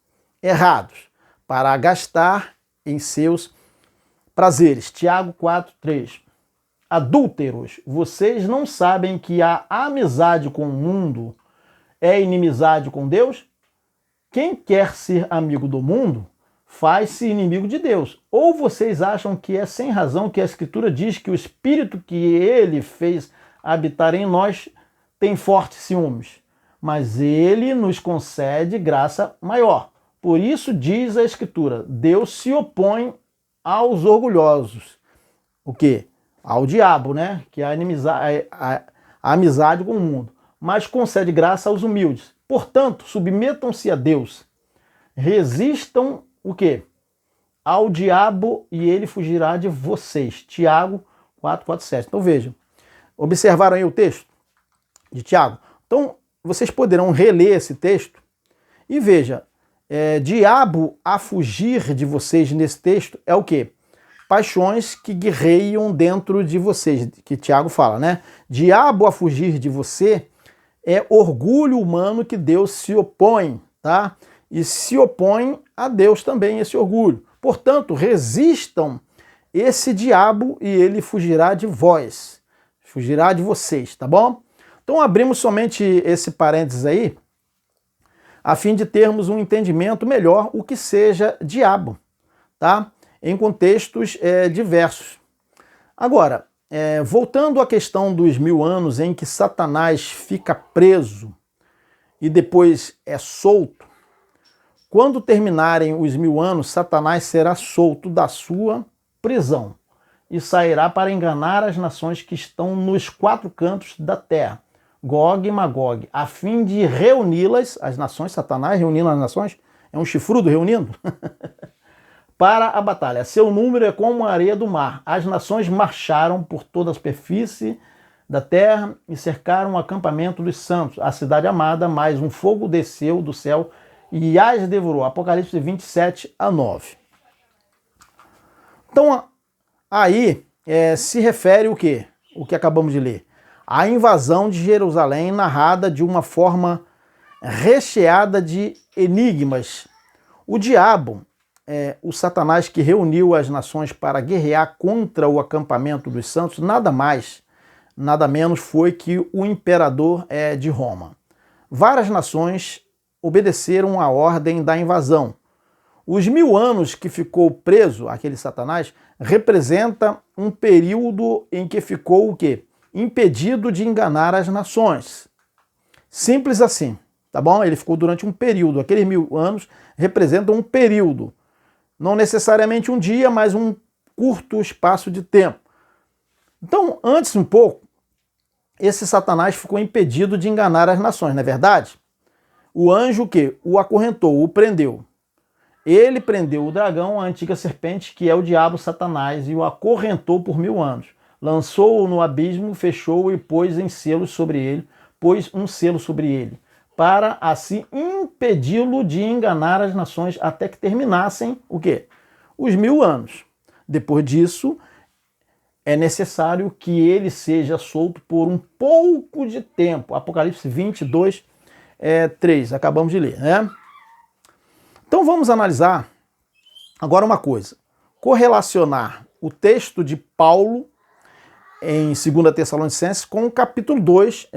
errados, para gastar em seus prazeres. Tiago 4:3. adúlteros, vocês não sabem que a amizade com o mundo é inimizade com Deus? Quem quer ser amigo do mundo faz-se inimigo de Deus. Ou vocês acham que é sem razão que a Escritura diz que o Espírito que ele fez habitar em nós tem fortes ciúmes? Mas ele nos concede graça maior. Por isso diz a Escritura, Deus se opõe aos orgulhosos. O quê? Ao diabo, né? Que é a amizade com o mundo. Mas concede graça aos humildes. Portanto, submetam-se a Deus. Resistam o quê? Ao diabo e ele fugirá de vocês. Tiago 4:7. Então vejam. Observaram aí o texto de Tiago? Então, vocês poderão reler esse texto e veja, diabo a fugir de vocês nesse texto é o quê? Paixões que guerreiam dentro de vocês, que Tiago fala, né? Diabo a fugir de você é orgulho humano que Deus se opõe, tá? E se opõe a Deus também esse orgulho. Portanto, resistam esse diabo e ele fugirá de vós, fugirá de vocês, tá bom? Então abrimos somente esse parênteses aí, a fim de termos um entendimento melhor o que seja diabo, tá? Em contextos diversos. Agora, voltando à questão dos 1000 anos em que Satanás fica preso e depois é solto, quando terminarem os 1000 anos, Satanás será solto da sua prisão e sairá para enganar as nações que estão nos 4 cantos da terra, Gog e Magog, a fim de reuni-las, as nações, Satanás reunindo as nações, é um chifrudo reunindo, para a batalha. Seu número é como a areia do mar. As nações marcharam por toda a superfície da terra e cercaram o acampamento dos santos, a cidade amada, mas um fogo desceu do céu e as devorou. Apocalipse 27:9. Então, aí se refere o quê? O que acabamos de ler. A invasão de Jerusalém narrada de uma forma recheada de enigmas. O diabo, o Satanás que reuniu as nações para guerrear contra o acampamento dos santos, nada mais, nada menos foi que o imperador de Roma. Várias nações obedeceram a ordem da invasão. Os 1000 anos que ficou preso, aquele Satanás, representa um período em que ficou o quê? Impedido de enganar as nações. Simples assim, tá bom? Ele ficou durante um período. Aqueles 1000 anos representam um período. Não necessariamente um dia, mas um curto espaço de tempo. Então, antes um pouco, esse Satanás ficou impedido de enganar as nações, não é verdade? O anjo que o acorrentou, o prendeu. Ele prendeu o dragão, a antiga serpente, que é o diabo Satanás, e o acorrentou por 1000 anos. Lançou-o no abismo, fechou-o e pôs um selo sobre ele, para assim impedi-lo de enganar as nações até que terminassem o quê? Os 1000 anos. Depois disso, é necessário que ele seja solto por um pouco de tempo. Apocalipse 22:3, acabamos de ler, né? Então vamos analisar agora uma coisa. Correlacionar o texto de Paulo em 2 Tessalonicenses com o capítulo 2,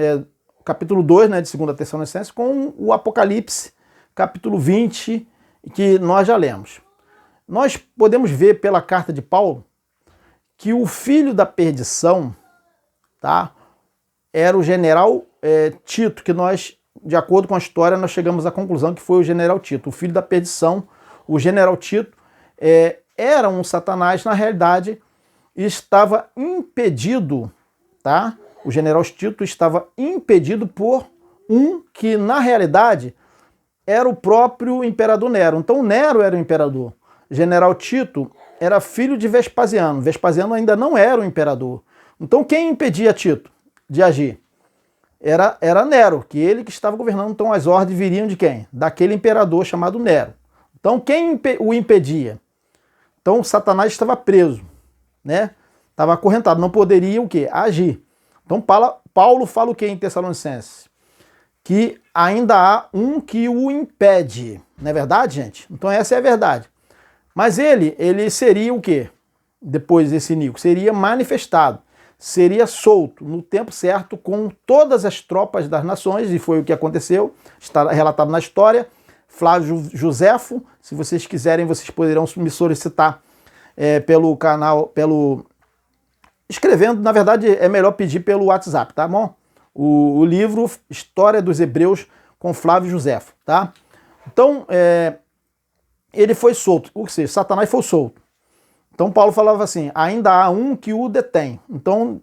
né, de 2 Tessalonicenses, com o Apocalipse, capítulo 20, que nós já lemos. Nós podemos ver pela carta de Paulo que o filho da perdição, tá, era o general Tito, que nós, de acordo com a história, nós chegamos à conclusão que foi o general Tito. O filho da perdição, o general Tito, era um Satanás, na realidade, estava impedido, tá? O general Tito estava impedido por um que, na realidade, era o próprio imperador Nero. Então, Nero era o imperador. General Tito era filho de Vespasiano. Vespasiano ainda não era o imperador. Então, quem impedia Tito de agir? Era Nero, que ele que estava governando. Então, as ordens viriam de quem? Daquele imperador chamado Nero. Então, quem o impedia? Então, Satanás estava preso, né? Estava acorrentado, não poderia o quê? Agir. Então Paulo fala o quê em Tessalonicenses? Que ainda há um que o impede. Não é verdade, gente? Então essa é a verdade. Mas ele seria o quê? Depois desse inimigo, seria manifestado. seria solto no tempo certo com todas as tropas das nações, e foi o que aconteceu, está relatado na história. Flávio Josefo, se vocês quiserem, vocês poderão me solicitar pelo canal, escrevendo, na verdade é melhor pedir pelo WhatsApp, tá bom? O livro História dos Hebreus com Flávio Josefo, tá? Então, ele foi solto, ou seja, Satanás foi solto. Então Paulo falava assim, ainda há um que o detém. Então,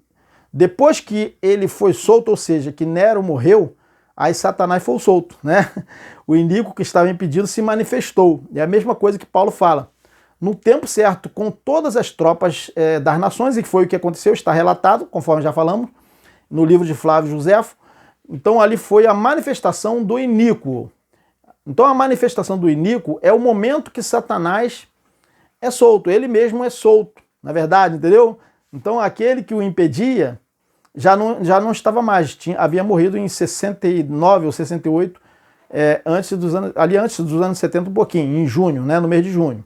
depois que ele foi solto, ou seja, que Nero morreu, aí Satanás foi solto, né? O iníquo que estava impedido se manifestou. É a mesma coisa que Paulo fala. No tempo certo, com todas as tropas das nações, e foi o que aconteceu, está relatado, conforme já falamos, no livro de Flávio Josefo. Então ali foi a manifestação do iníquo. Então a manifestação do iníquo é o momento que Satanás é solto, ele mesmo é solto, na verdade, entendeu? Então aquele que o impedia já não estava mais, havia morrido em 69 ou 68, antes dos anos 70 um pouquinho, em junho, né, no mês de junho.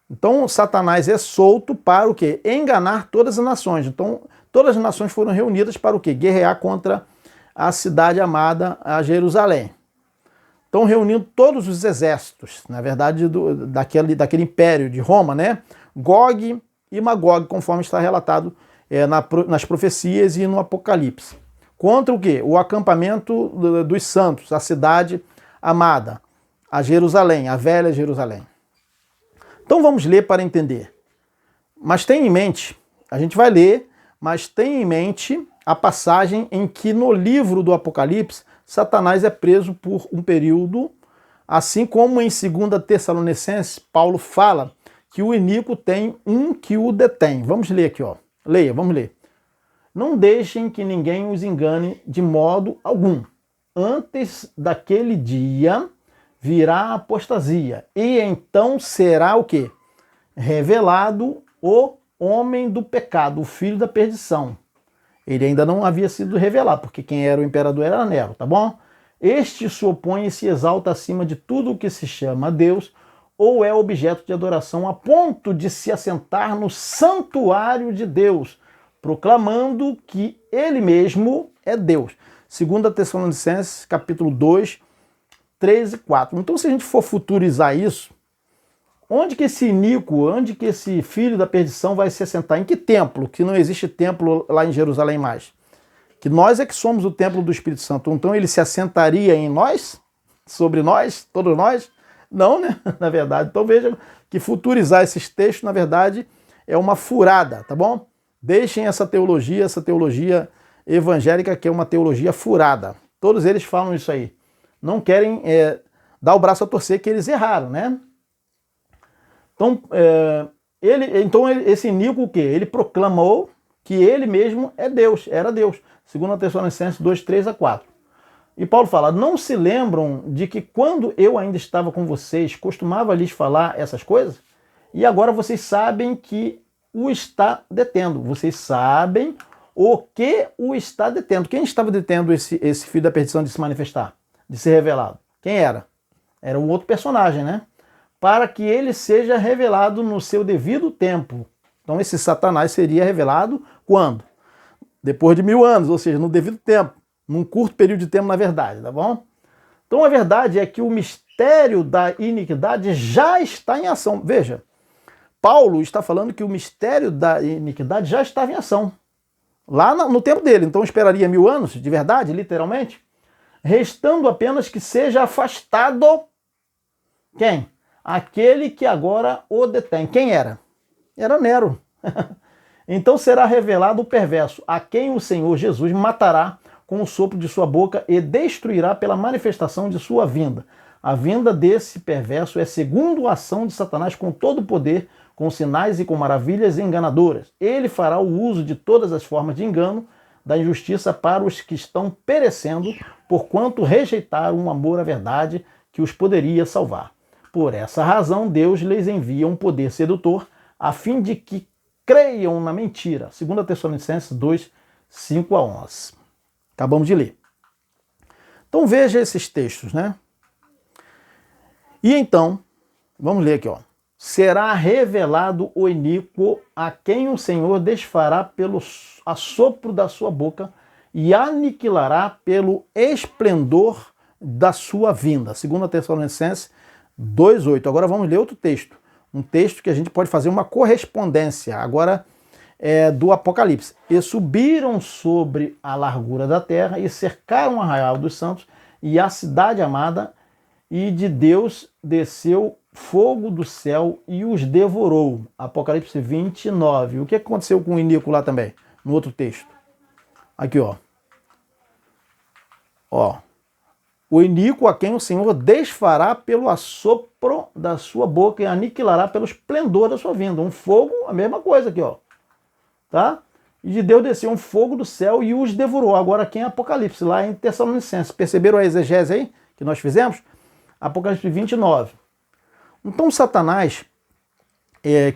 Então Satanás é solto para o quê? Enganar todas as nações. Então todas as nações foram reunidas para o quê? Guerrear contra a cidade amada, a Jerusalém. Então, reunindo todos os exércitos, na verdade, daquele império de Roma, né? Gog e Magog, conforme está relatado nas profecias e no Apocalipse. Contra o quê? O acampamento dos santos, a cidade amada, a Jerusalém, a velha Jerusalém. Então, vamos ler para entender. Mas tenha em mente, a gente vai ler, mas tenha em mente a passagem em que no livro do Apocalipse, Satanás é preso por um período, assim como em 2 Tessalonicenses, Paulo fala que o iníquo tem um que o detém. Vamos ler aqui, ó. Leia, vamos ler. Não deixem que ninguém os engane de modo algum. Antes daquele dia virá a apostasia, e então será o quê? Revelado o homem do pecado, o filho da perdição. Ele ainda não havia sido revelado, porque quem era o imperador era Nero, tá bom? Este se opõe e se exalta acima de tudo o que se chama Deus ou é objeto de adoração, a ponto de se assentar no santuário de Deus, proclamando que ele mesmo é Deus. 2 Tessalonicenses, capítulo 2, 3 e 4. Então, se a gente for futurizar isso, onde que esse iníquo, onde que esse filho da perdição vai se assentar? Em que templo? Que não existe templo lá em Jerusalém mais. Que nós é que somos o templo do Espírito Santo. Então ele se assentaria em nós? Sobre nós? Todos nós? Não, né? Na verdade. Então veja que futurizar esses textos, na verdade, é uma furada, tá bom? Deixem essa teologia evangélica, que é uma teologia furada. Todos eles falam isso aí. Não querem dar o braço a torcer que eles erraram, né? Então, esse iníquo o quê? Ele proclamou que ele mesmo é Deus, era Deus. 2 Tessalonicenses 2, 3 a 4. E Paulo fala, não se lembram de que quando eu ainda estava com vocês, costumava lhes falar essas coisas? E agora vocês sabem que o está detendo. Vocês sabem o que o está detendo. Quem estava detendo esse filho da perdição de se manifestar, de ser revelado? Quem era? Era um outro personagem, né? Para que ele seja revelado no seu devido tempo. Então esse Satanás seria revelado quando? Depois de 1000 anos, ou seja, no devido tempo, num curto período de tempo, na verdade, tá bom? Então a verdade é que o mistério da iniquidade já está em ação. Veja, Paulo está falando que o mistério da iniquidade já estava em ação, lá no tempo dele. Então esperaria 1000 anos, de verdade, literalmente, restando apenas que seja afastado quem? Aquele que agora o detém. Quem era? Era Nero. Então será revelado o perverso, a quem o Senhor Jesus matará com o sopro de sua boca e destruirá pela manifestação de sua vinda. A vinda desse perverso é segundo a ação de Satanás com todo o poder, com sinais e com maravilhas enganadoras. Ele fará o uso de todas as formas de engano, da injustiça para os que estão perecendo, porquanto rejeitaram o amor à verdade que os poderia salvar. Por essa razão, Deus lhes envia um poder sedutor, a fim de que creiam na mentira. 2 Tessalonicenses 2, 5 a 11. Acabamos de ler. Então veja esses textos, né? E então, vamos ler aqui, ó. será revelado o iníquo, a quem o Senhor desfará pelo assopro da sua boca e aniquilará pelo esplendor da sua vinda. 2 Tessalonicenses 2:8. Agora vamos ler outro texto. Um texto que a gente pode fazer uma correspondência. Agora do Apocalipse. E subiram sobre a largura da terra e cercaram o arraial dos santos e a cidade amada, e de Deus desceu fogo do céu e os devorou. Apocalipse 29. O que aconteceu com o iníquo lá também? No outro texto. Aqui, ó. O iníquo a quem o Senhor desfará pelo assopro da sua boca e aniquilará pelo esplendor da sua vinda. Um fogo, a mesma coisa aqui, ó. Tá? E de Deus desceu um fogo do céu e os devorou. Agora aqui em Apocalipse, lá em Tessalonicenses. Perceberam a exegese aí que nós fizemos? Apocalipse 29. Então Satanás,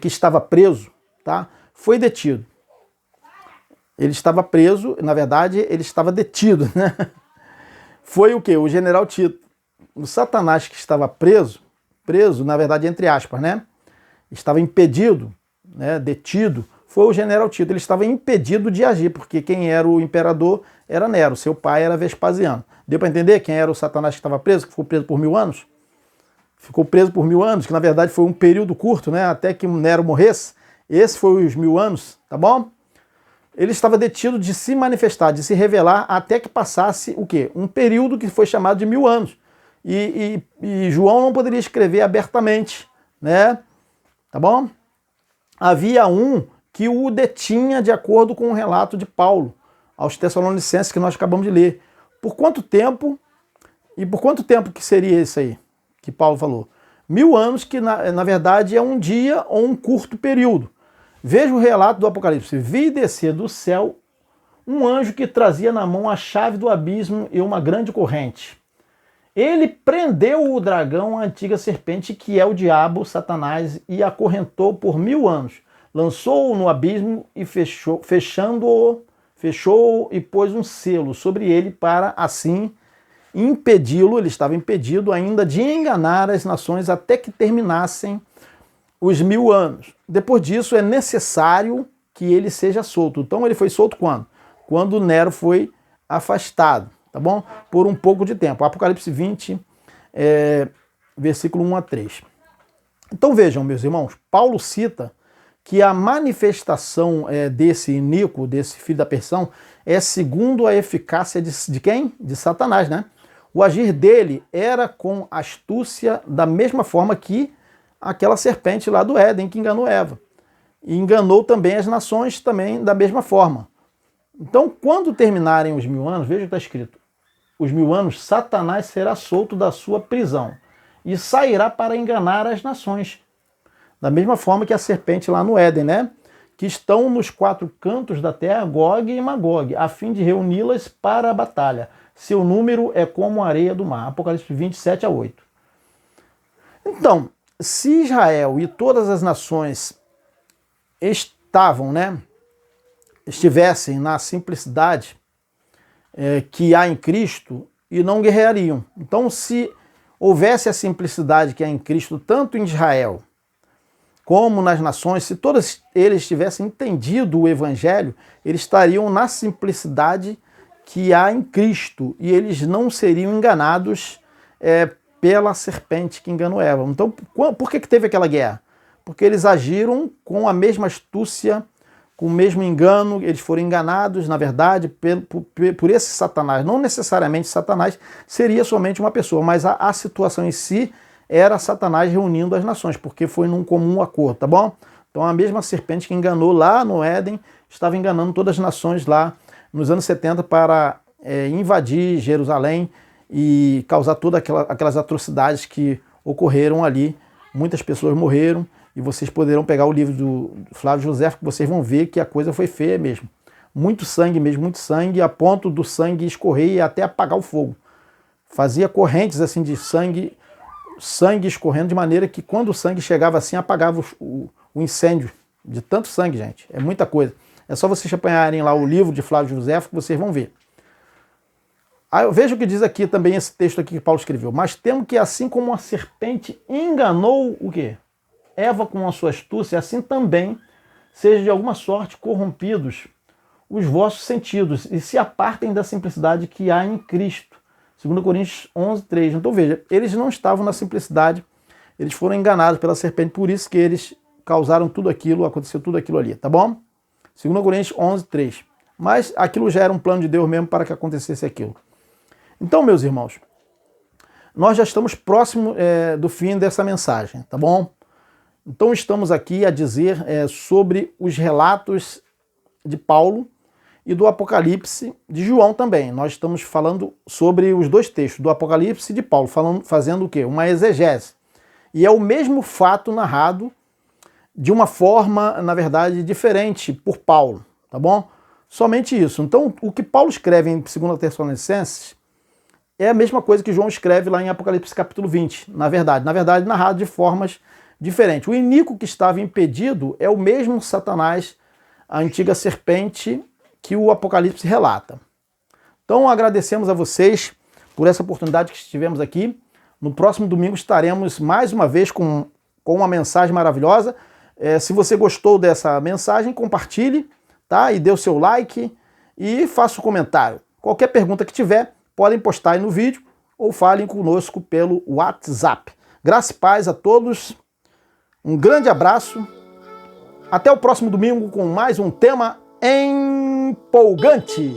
que estava preso, tá? Foi detido. Ele estava preso, na verdade, ele estava detido, né? Foi o quê? O general Tito. O Satanás que estava preso, na verdade, entre aspas, né? Estava impedido, né? Detido, foi o general Tito. Ele estava impedido de agir, porque quem era o imperador era Nero, seu pai era Vespasiano. Deu para entender quem era o Satanás que estava preso, que ficou preso por 1000 anos? Ficou preso por 1000 anos, que na verdade foi um período curto, né? Até que Nero morresse. Esse foi os 1000 anos, tá bom? Ele estava detido de se manifestar, de se revelar, até que passasse o quê? Um período que foi chamado de 1000 anos. E João não poderia escrever abertamente, né? Tá bom? Havia um que o detinha de acordo com o relato de Paulo aos Tessalonicenses que nós acabamos de ler. Por quanto tempo? E por quanto tempo que seria isso aí que Paulo falou? 1000 anos, que na verdade é um dia ou um curto período. Veja o relato do Apocalipse. Vi descer do céu um anjo que trazia na mão a chave do abismo e uma grande corrente. Ele prendeu o dragão, a antiga serpente, que é o diabo, Satanás, e acorrentou por 1000 anos. Lançou-o no abismo e fechou e pôs um selo sobre ele para, assim, impedi-lo, ele estava impedido ainda de enganar as nações até que terminassem os 1000 anos. Depois disso, é necessário que ele seja solto. Então, ele foi solto quando? Quando Nero foi afastado, tá bom? Por um pouco de tempo. Apocalipse 20, versículo 1 a 3. Então, vejam, meus irmãos, Paulo cita que a manifestação desse iníquo, desse filho da perdição, é segundo a eficácia de quem? De Satanás, né? O agir dele era com astúcia, da mesma forma que aquela serpente lá do Éden que enganou Eva. E enganou também as nações também da mesma forma. Então, quando terminarem os 1000 anos, veja o que está escrito. Os 1000 anos, Satanás será solto da sua prisão e sairá para enganar as nações. Da mesma forma que a serpente lá no Éden, né? Que estão nos 4 cantos da terra, Gog e Magog, a fim de reuni-las para a batalha. Seu número é como a areia do mar. Apocalipse 27 a 8. Então, se Israel e todas as nações estivessem na simplicidade que há em Cristo e não guerreariam. Então, se houvesse a simplicidade que há em Cristo, tanto em Israel como nas nações, se todos eles tivessem entendido o Evangelho, eles estariam na simplicidade que há em Cristo e eles não seriam enganados pela serpente que enganou Eva. Então, por que teve aquela guerra? Porque eles agiram com a mesma astúcia, com o mesmo engano, eles foram enganados, na verdade, por esse Satanás. Não necessariamente Satanás seria somente uma pessoa, mas a situação em si era Satanás reunindo as nações, porque foi num comum acordo, tá bom? Então a mesma serpente que enganou lá no Éden, estava enganando todas as nações lá nos anos 70 para invadir Jerusalém e causar todas aquelas atrocidades que ocorreram ali. Muitas pessoas morreram e vocês poderão pegar o livro do Flávio José, que vocês vão ver que a coisa foi feia mesmo. Muito sangue mesmo, muito sangue, a ponto do sangue escorrer e até apagar o fogo. Fazia correntes assim de sangue escorrendo de maneira que quando o sangue chegava assim, apagava o incêndio de tanto sangue, gente. É muita coisa. É só vocês apanharem lá o livro de Flávio José que vocês vão ver. Aí veja o que diz aqui também esse texto aqui que Paulo escreveu. Mas temo que assim como a serpente enganou o quê? Eva com a sua astúcia, assim também sejam de alguma sorte corrompidos os vossos sentidos e se apartem da simplicidade que há em Cristo. 2 Coríntios 11, 3. Então veja, eles não estavam na simplicidade, eles foram enganados pela serpente, por isso que eles causaram tudo aquilo, aconteceu tudo aquilo ali, tá bom? 2 Coríntios 11, 3. Mas aquilo já era um plano de Deus mesmo para que acontecesse aquilo. Então, meus irmãos, nós já estamos próximo do fim dessa mensagem, tá bom? Então estamos aqui a dizer sobre os relatos de Paulo e do Apocalipse de João também. Nós estamos falando sobre os dois textos, do Apocalipse e de Paulo, fazendo o quê? Uma exegese. E é o mesmo fato narrado de uma forma, na verdade, diferente por Paulo, tá bom? Somente isso. Então, o que Paulo escreve em 2 Tessalonicenses é a mesma coisa que João escreve lá em Apocalipse capítulo 20, na verdade, narrado de formas diferentes. O iníquo que estava impedido é o mesmo Satanás, a antiga serpente que o Apocalipse relata. Então agradecemos a vocês por essa oportunidade que estivemos aqui. No próximo domingo estaremos mais uma vez com uma mensagem maravilhosa. Se você gostou dessa mensagem, compartilhe, tá? E dê o seu like e faça um comentário. Qualquer pergunta que tiver, podem postar aí no vídeo ou falem conosco pelo WhatsApp. Graça e paz a todos. Um grande abraço. Até o próximo domingo com mais um tema empolgante.